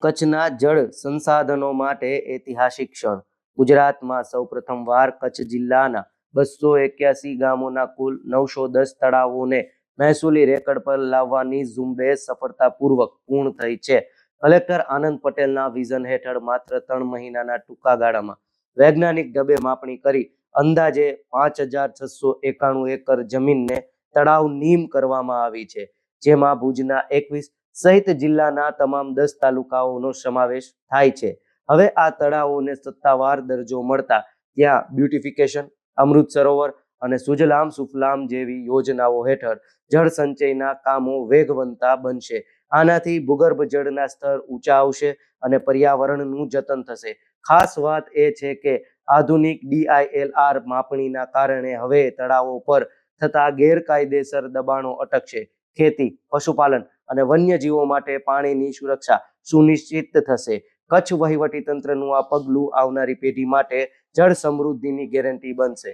કચ્છના જળ સંસાધનો માટે ઐતિહાસિક ક્ષણ. ગુજરાતમાં સૌપ્રથમવાર કચ્છ જિલ્લાના 281 ગામોના કુલ 910 તળાવોને મહેસૂલી રેકર્ડ પર લાવવાની ઝુંબેશ સફળતાપૂર્વક પૂર્ણ થઈ છે. કલેક્ટર આનંદ પટેલના વિઝન હેઠળ માત્ર 3 મહિનાના ટૂંકા ગાળામાં વૈજ્ઞાનિક ઢબે માપણી કરી અંદાજે 5691 એકર જમીનને તળાવનીમ કરવામાં આવી છે, જેમાં ભુજના 21 સહિત જિલ્લાના તમામ 10 તાલુકાઓનો સમાવેશ થાય છે. હવે આ તળાવોને સત્તાવાર દરજ્જો મળતા ત્યાં બ્યુટિફિકેશન, અમૃત સરોવર અને સુજલામ સુફલામ જેવી યોજનાઓ હેઠળ જળ સંચયના કામો વેગવંતા બનશે. આનાથી ભૂગર્ભ જળના સ્તર ઊંચા આવશે અને પર્યાવરણનું જતન થશે. ખાસ વાત એ છે કે આધુનિક DILR માપણીના કારણે હવે તળાવો પર થતા ગેરકાયદેસર દબાણો અટકશે. ખેતી, પશુપાલન અને વન્યજીવો માટે પાણીની સુરક્ષા સુનિશ્ચિત થશે. કચ્છ વહીવટીતંત્રનું આ પગલું આવનારી પેઢી માટે જળ સમૃદ્ધિની ગેરંટી બનશે.